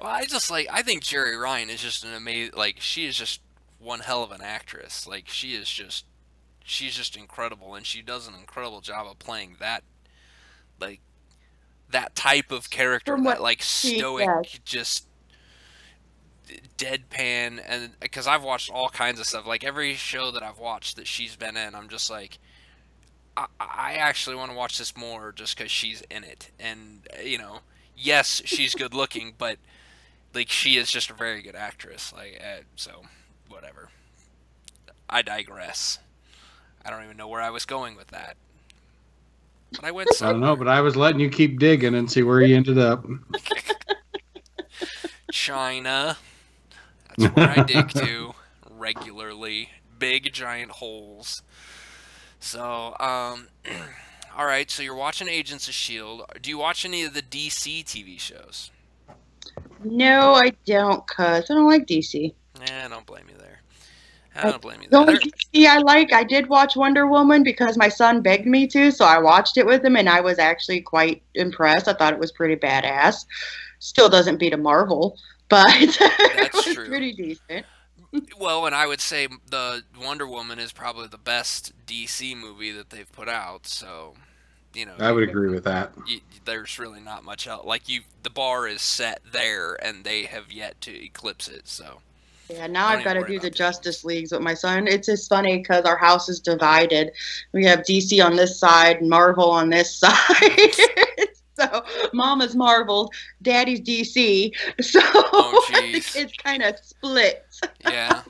Well, I think Jerry Ryan is just an amazing. Like, she is just one hell of an actress. Like, she's just incredible, and she does an incredible job of playing that, like, that type of character, that like stoic, just deadpan. And because I've watched all kinds of stuff, like every show that I've watched that she's been in, I'm just like, I actually want to watch this more just because she's in it. And yes, she's good looking, but like she is just a very good actress. Like, so whatever. I digress. I don't even know where I was going with that. But I went somewhere. I don't know, but I was letting you keep digging and see where you ended up. China. That's where I dig to regularly. Big giant holes. So, all right, so you're watching Agents of S.H.I.E.L.D. Do you watch any of the DC TV shows? No, I don't, cuz I don't like DC. Nah, I don't blame you there. I don't blame you The there. only DC I did watch Wonder Woman because my son begged me to, so I watched it with him, and I was actually quite impressed. I thought it was pretty badass. Still doesn't beat a Marvel, but it was pretty decent. Well, and I would say the Wonder Woman is probably the best DC movie that they've put out, so, I would agree with that. There's really not much else. Like, the bar is set there, and they have yet to eclipse it, so. Yeah, now Don't I've even got to worry do the about that. Justice Leagues with my son. It's just funny because our house is divided. We have DC on this side and Marvel on this side. So Mama's Marvel, Daddy's DC. So Oh, the jeez. kids kind of split. Yeah,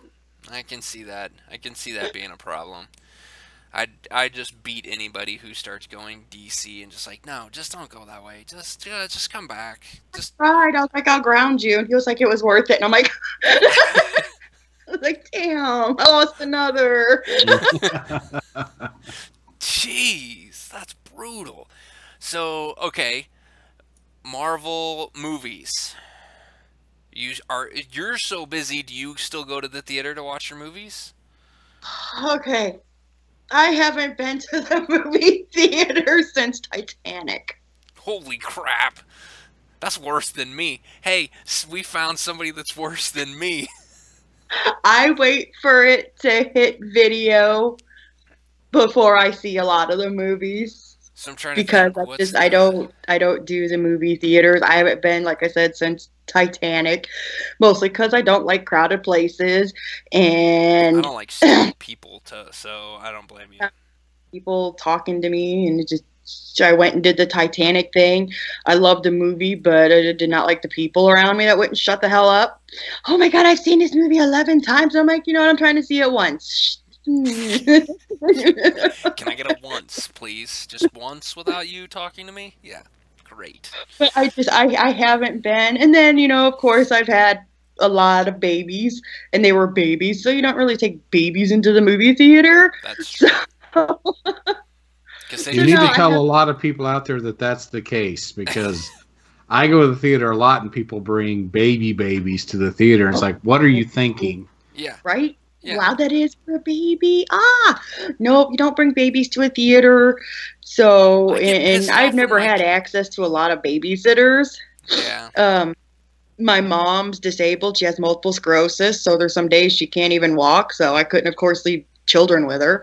I can see that. I can see that being a problem. I just beat anybody who starts going DC and just like, no, just don't go that way. Just come back. Just Right. I was like, I'll ground you. And he was like, it was worth it. And I'm like, I was like, damn, I lost another. jeez, that's brutal. So, okay, Marvel movies. You're so busy, do you still go to the theater to watch your movies? Okay. I haven't been to the movie theater since Titanic. Holy crap. That's worse than me. Hey, we found somebody that's worse than me. I wait for it to hit video before I see a lot of the movies So I'm trying to because think what's I don't do the movie theaters. I haven't been, like I said, since Titanic, mostly because I don't like crowded places I and don't like stupid people so I don't blame you. people talking to me, and it just I went and did the Titanic thing. I loved the movie, but I did not like the people around me that wouldn't shut the hell up. Oh my god, I've seen this movie 11 times. I'm like, you know what? I'm trying to see it once. Can I get a once, please? Just once without you talking to me? Yeah. Great. But I haven't been. And then, of course I've had a lot of babies and they were babies, so you don't really take babies into the movie theater. That's true. Because You need to tell a lot of people out there that that's the case, because I go to the theater a lot and people bring babies to the theater. And it's like, what are you thinking? Yeah. Right? Yeah. Wow, that is for a baby. Nope, you don't bring babies to a theater. So, and I've never had access to a lot of babysitters. Yeah. My mom's disabled. She has multiple sclerosis, so there's some days she can't even walk. So I couldn't, of course, leave children with her.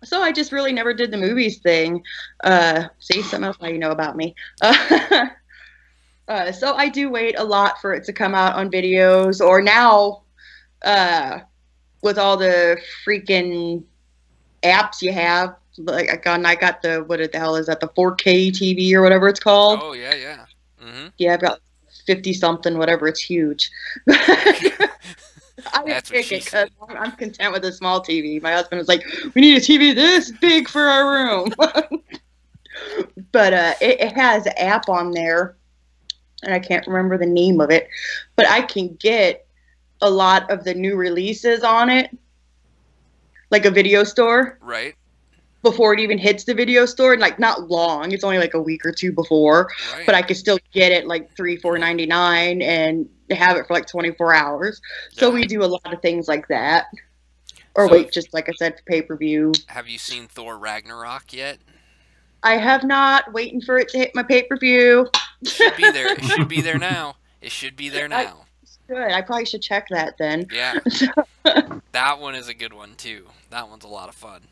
So I just really never did the movies thing. See, something else now you know about me. So I do wait a lot for it to come out on videos, or now with all the freaking apps you have. Like I got the, what the hell is that, the 4K TV or whatever it's called. Oh yeah, yeah. Mm-hmm. Yeah, I've got 50 something, whatever. It's huge. I didn't pick it because I'm content with a small TV. My husband was like, we need a TV this big for our room. But it has an app on there, and I can't remember the name of it, but I can get a lot of the new releases on it, like a video store. Right. Before it even hits the video store, and like not long, it's only like a week or two before, Right. but I could still get it like $3-4.99 and have it for like 24 hours. So we do a lot of things like that. Or wait, just like I said, for pay-per-view. Have you seen Thor Ragnarok yet? I have not. Waiting for it to hit my pay-per-view. It should be there. It should be there now. It should be there now. Good. I probably should check that then. Yeah. That one is a good one too. That one's a lot of fun.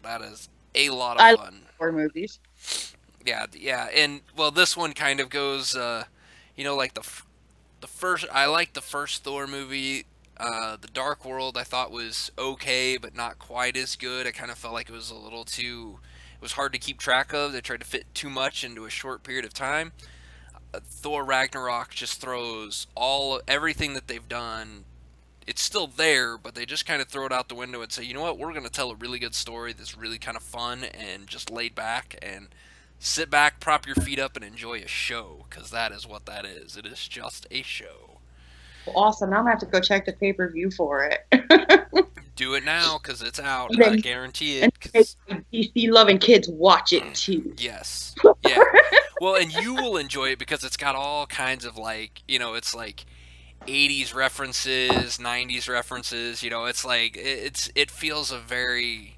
That is a lot of fun. I love horror movies. Yeah, yeah, and well, this one kind of goes, like the first. I like the first Thor movie. The Dark World I thought was okay, but not quite as good. I kind of felt like it was a little too. It was hard to keep track of. They tried to fit too much into a short period of time. Thor Ragnarok just throws everything that they've done. It's still there, but they just kind of throw it out the window and say, you know what, we're going to tell a really good story that's really kind of fun and just laid back, and sit back, prop your feet up, and enjoy a show, because that is what that is. It is just a show. Well, awesome. Now I'm going to have to go check the pay-per-view for it. Do it now, because it's out. I guarantee it. And DC-loving kids watch it, too. Yes. Yeah. Well, and you will enjoy it because it's got all kinds of, like, it's like 80s references, 90s references, it's like it feels a very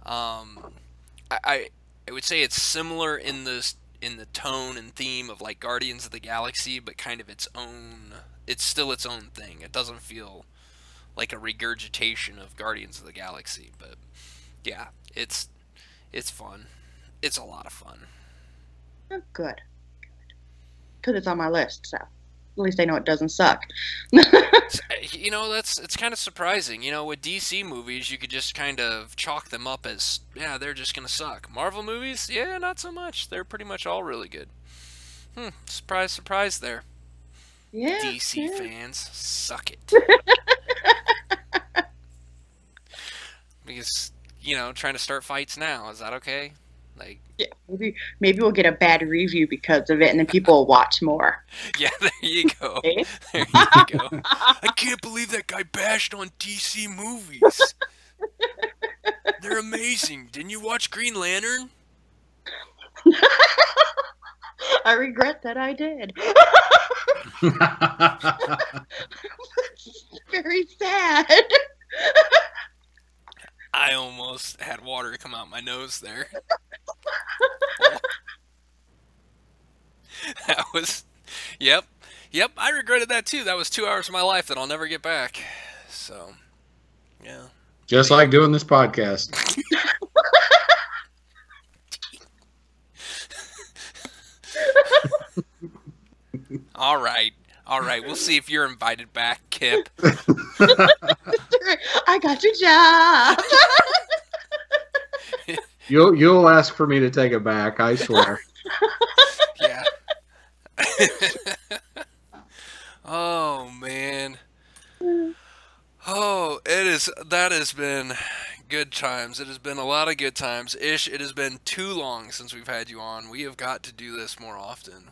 I would say it's similar in the tone and theme of like Guardians of the Galaxy, but kind of it's still its own thing. It doesn't feel like a regurgitation of Guardians of the Galaxy, but yeah, it's fun. It's a lot of fun. Oh, good. Because it's on my list, so. At least I know it doesn't suck. You know, it's kind of surprising. You know, with DC movies, you could just kind of chalk them up as, yeah, they're just gonna suck. Marvel movies, yeah, not so much. They're pretty much all really good. Surprise, surprise there. Yeah. DC fans, suck it. Because, you know, trying to start fights now, is that okay? Like, Yeah, maybe we'll get a bad review because of it, and then people will watch more. yeah, there you go. Okay? There you go. I can't believe that guy bashed on DC movies. They're amazing. Didn't you watch Green Lantern? I regret that I did. Very sad. I almost had water come out my nose there. That was, yep, I regretted that too. That was 2 hours of my life that I'll never get back. So, yeah. Just like doing this podcast. All right. We'll see if you're invited back, Kip. I got your job. You'll ask for me to take it back, I swear. Yeah. Oh man. Oh, that has been good times. It has been a lot of good times. Ish, it has been too long since we've had you on. We have got to do this more often.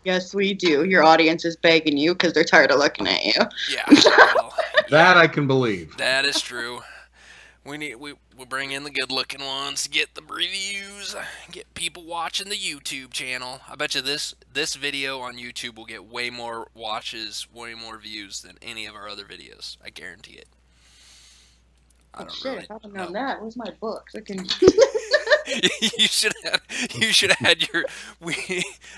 Yes, we do. Your audience is begging you because they're tired of looking at you. Yeah. Well, That I can believe. that is true. We'll bring in the good looking ones, get the reviews, get people watching the YouTube channel. I bet you this video on YouTube will get way more watches, way more views than any of our other videos. I guarantee it. I don't really If I would known that. Where's my books? you should have had your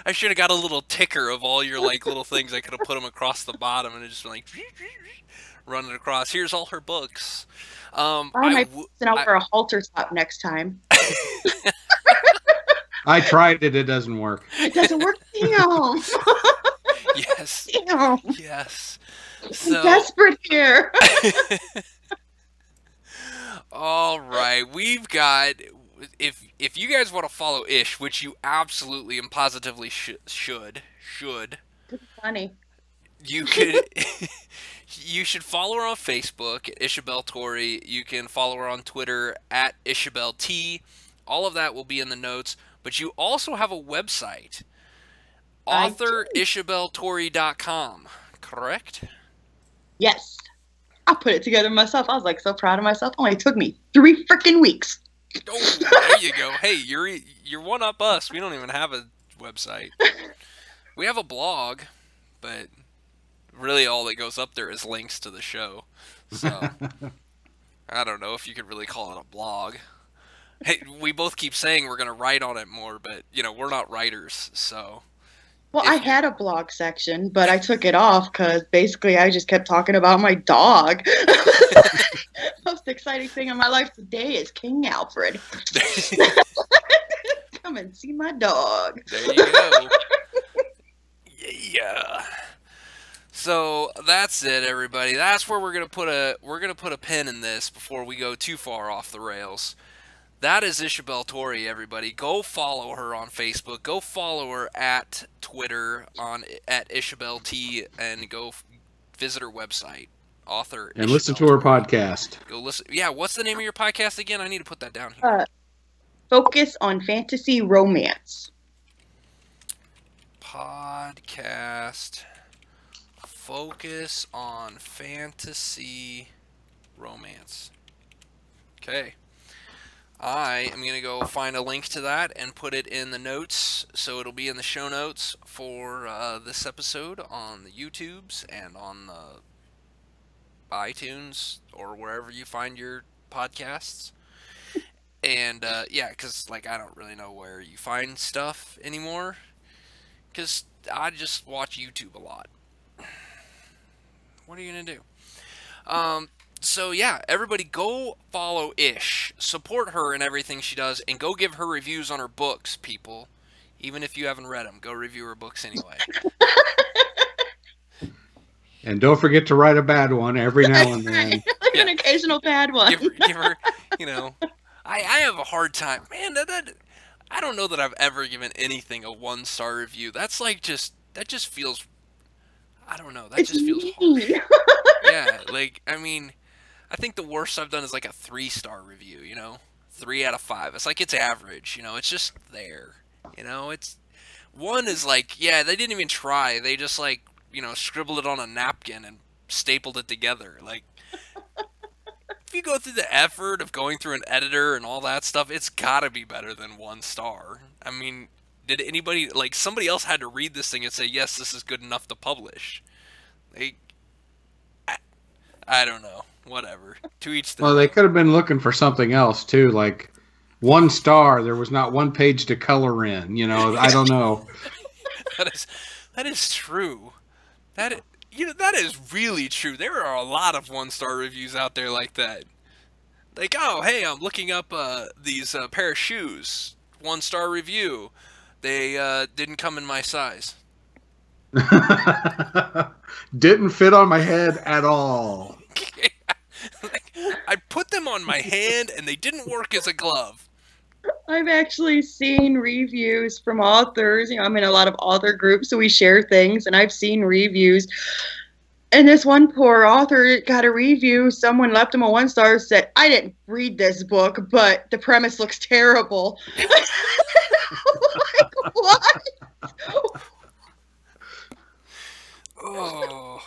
I should have got a little ticker of all your like little things. I could have put them across the bottom and it just been like run it across. Here's all her books. I might send out for a halter top next time. I tried it. It doesn't work. It doesn't work. Damn. Yes. Damn. Yes. I'm desperate here. All right, we've got. If you guys want to follow Ish, which you absolutely and positively should. It's funny. You could. You should follow her on Facebook at Ishabelle Torry. You can follow her on Twitter at Ishabelle T. All of that will be in the notes. But you also have a website, authorishabelletorry.com, correct? Yes. I put it together myself. I was like so proud of myself. It only took me 3 freaking weeks. Oh, there you go. Hey, you're one up us. We don't even have a website. We have a blog, but really all that goes up there is links to the show. So I don't know if you could really call it a blog. Hey, we both keep saying we're going to write on it more, but you know, we're not writers, so. Well, I had a blog section, but I took it off because basically I just kept talking about my dog. Most exciting thing in my life today is King Alfred. Come and see my dog. There you go. Yeah. So that's it, everybody. That's where we're gonna put a pin in this before we go too far off the rails. That is Ishabelle Torry, everybody. Go follow her on Facebook. Go follow her at Twitter at Ishabelle T, and go visit her website, author. And listen to her podcast. Go listen. Yeah, what's the name of your podcast again? I need to put that down here. Focus on Fantasy Romance. Podcast. Focus on Fantasy Romance. Okay. I am going to go find a link to that and put it in the notes, so it'll be in the show notes for this episode on the YouTubes and on the iTunes or wherever you find your podcasts. And yeah, because like I don't really know where you find stuff anymore, because I just watch YouTube a lot. What are you going to do? So yeah, everybody go follow Ish, support her in everything she does, and go give her reviews on her books, people. Even if you haven't read them, go review her books anyway. And don't forget to write a bad one every now and then. An occasional bad one. Give her, I have a hard time, man. I don't know that I've ever given anything a 1-star review. That's like that just feels, I don't know. That just feels harsh. Yeah, like, I mean, I think the worst I've done is like a 3-star review, 3 out of 5. It's like, it's average, it's just there, it's, 1 is like, yeah, they didn't even try. They just like, scribbled it on a napkin and stapled it together. Like, if you go through the effort of going through an editor and all that stuff, it's gotta be better than 1 star. I mean, did anybody, like, somebody else had to read this thing and say, yes, this is good enough to publish? Like, I don't know. Whatever. To each their Well, they could have been looking for something else, too. Like, 1 star, there was not 1 page to color in. I don't know. That is true. That is really true. There are a lot of 1-star reviews out there like that. Like, oh, hey, I'm looking up these pair of shoes. 1-star review. They didn't come in my size. Didn't fit on my head at all. Like, I put them on my hand and they didn't work as a glove. I've actually seen reviews from authors. I'm in a lot of author groups, so we share things, and I've seen reviews. And this one poor author got a review. Someone left him a 1-star, said, I didn't read this book, but the premise looks terrible. Like, what? Oh.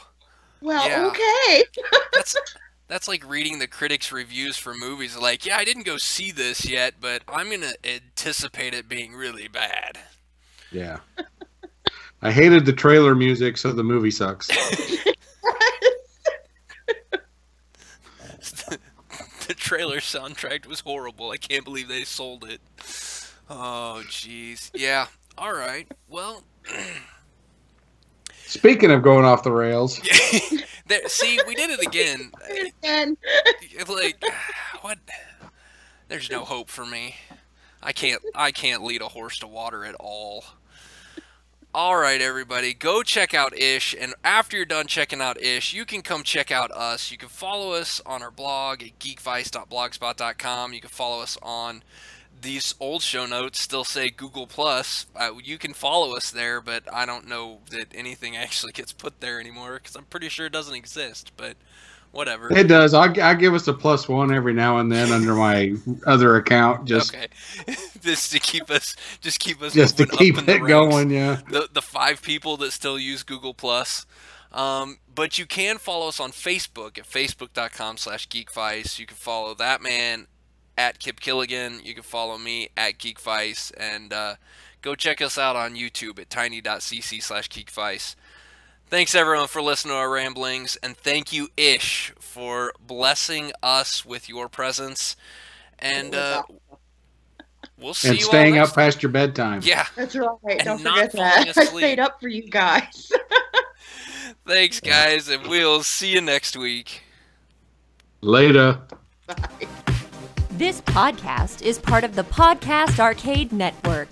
Well, yeah. okay. That's like reading the critics' reviews for movies. Like, yeah, I didn't go see this yet, but I'm going to anticipate it being really bad. Yeah. I hated the trailer music, so the movie sucks. The trailer soundtrack was horrible. I can't believe they sold it. Oh, jeez. Yeah. All right. Well... Speaking of going off the rails. See, we did it again. Like, what? There's no hope for me. I can't lead a horse to water at all. All right, everybody, go check out Ish, and after you're done checking out Ish, you can come check out us. You can follow us on our blog at geekvice.blogspot.com. You can follow us on these old show notes still say Google Plus. You can follow us there, but I don't know that anything actually gets put there anymore because I'm pretty sure it doesn't exist. But whatever. It does. I give us a +1 every now and then under my other account. Just okay, just to keep us it going. Yeah. The 5 people that still use Google Plus. But you can follow us on Facebook at facebook.com/Geekvice. You can follow that man at Kip Killigan. You can follow me at Geekvice, and go check us out on YouTube at tiny.cc/Geekvice. Thanks everyone for listening to our ramblings, and thank you Ish for blessing us with your presence. And we'll see and you staying all up past your bedtime. Yeah, that's right. And Don't not forget that. falling I stayed up for you guys. Thanks guys, and we'll see you next week. Later. Bye. This podcast is part of the Podcast Arcade Network.